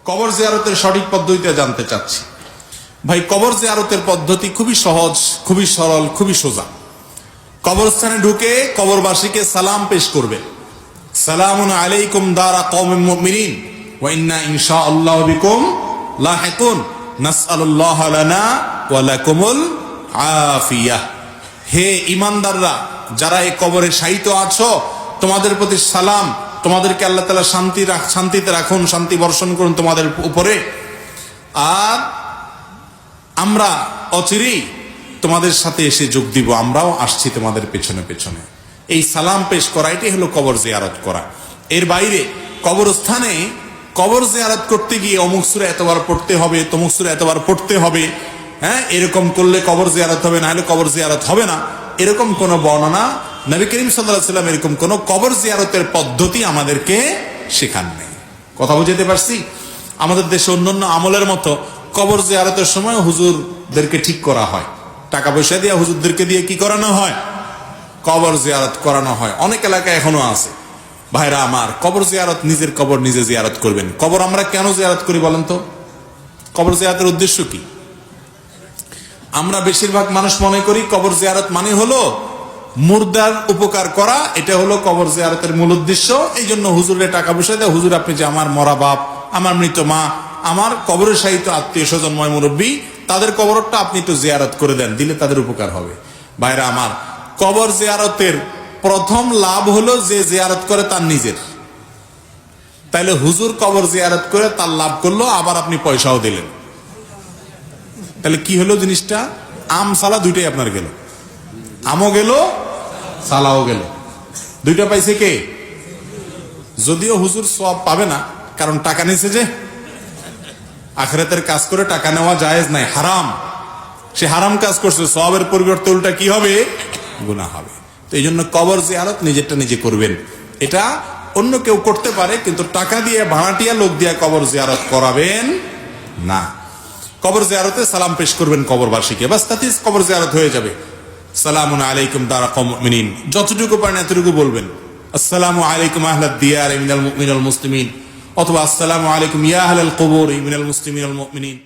কবর জিয়ারতের সঠিক পদ্ধতিটা জানতে চাচ্ছি। ভাই, কবর জিয়ারতের পদ্ধতি খুবই সহজ, খুবই সরল, খুবই সোজা। কবরস্থানে ঢুকে কবরবাসীকে সালাম পেশ করবে। সালামুন আলাইকুম দারা কওমিন মুমিনিন ওয়া ইন্না ইনশাআল্লাহু বিকুম লাহিকুন নাসআলুল্লাহ লানা ওয়া লাকুমুল আফিয়াহ। হে ঈমানদাররা, যারা এই কবরে শায়িত আছো, তোমাদের প্রতি সালাম। তোমাদেরকে আল্লাহ তাআলা শান্তিতে রাখুন, শান্তি বর্ষণ করুন তোমাদের উপরে। আর আমরা অচিরেই তোমাদের সাথে এসে যোগ দিব, আমরাও আসছি তোমাদের পেছনে পেছনে। এই সালাম পেশ করা, এটাই হলো কবর জিয়ারত করা। এর বাইরে কবরস্থানে কবর জিয়ারত করতে গিয়ে অমুক সূরা এতবার পড়তে হবে, তমুক সূরা এতবার পড়তে হবে, হ্যাঁ, এরকম করলে কবর জিয়ারত হবে, না হলে কবর জিয়ারত হবে না, এরকম কোন বর্ণনা নবী করিম সাল্লাল্লাহু আলাইহি ওয়াসাল্লাম এরকম কোন কবর জিয়ারতের পদ্ধতি আমাদেরকে শেখান নেই। কথা বুঝতে পারছি? আমাদের দেশে অন্যান্য আমলের মতো কবর জিয়ারতের সময় হুজুরদেরকে ঠিক করা হয়, টাকা পয়সা দিয়ে হুজুরদেরকে দিয়ে কি করানো হয়? কবর জিয়ারত করানো হয়। অনেক এলাকায় এখনো আছে। ভাইরা আমার, কবর জিয়ারত, নিজের কবর নিজে জিয়ারত করবেন। কবর আমরা কেন জিয়ারত করি বলেন তো? কবর জিয়ারতের উদ্দেশ্য কি? আমরা বেশিরভাগ মানুষ মনে করি কবর জিয়ারত মানে হলো মুর্দার উপকার করা, এটা হলো কবর জিয়ারতের মূল উদ্দেশ্য। এই জন্য হুজুরে টাকা পয়সা দেয়, হুজুর আপনি যে আমার মরা বাপ, আমার মৃত মা, আমার কবরের শায়িত আত্মীয় স্বজনময় মুরব্বী, তাদের কবরটা আপনি একটু জিয়ারত করে দেন, দিলে তাদের উপকার হবে। ভাইরা আমার, কবর জিয়ারতের প্রথম লাভ হলো যে জিয়ারত করে তার নিজের। তাইলে হুজুর কবর জিয়ারত করে তার লাভ করলো, আবার আপনি পয়সাও দিলেন। তাহলে কি হলো জিনিসটা? আম সালা দুইটাই আপনার গেল, আমও গেল, সালাও গেল, দুইটা পাইছে কে? যদিও হুজুর সওয়াব পাবে না, কারণ টাকা নিছে যে। আখিরাতের কাজ করে টাকা নেওয়া জায়েজ নাই, হারাম। সে হারাম কাজ করছে, সওয়াবের পরিবর্তে উল্টা কি হবে? গুনাহ হবে। তো এই জন্য কবর জিয়ারত নিজেরটা নিজে করবেন। এটা অন্য কেউ করতে পারে, কিন্তু টাকা দিয়ে ভাড়াটিয়া লোক দিয়ে কবর জিয়ারত করাবেন না। কবর জিয়ারতে সালাম পেশ করবেন কবরবাসীকে, বাস তাতেই কবর জিয়ারত হয়ে যাবে। সালামুন আলাইকুম দারা কওমিন মুমিনিন, যতটুকু পারেন এতটুকু বলবেন। আসসালামু আলাইকুম আহলাদ দিয়ার মিনাল মুমিনিন ওয়াল মুসলিমিন, অথবা আসসালামু আলাইকুম ইয়া আহলাল কুবুর মিনাল মুসলিমিন ওয়াল মুমিনিন।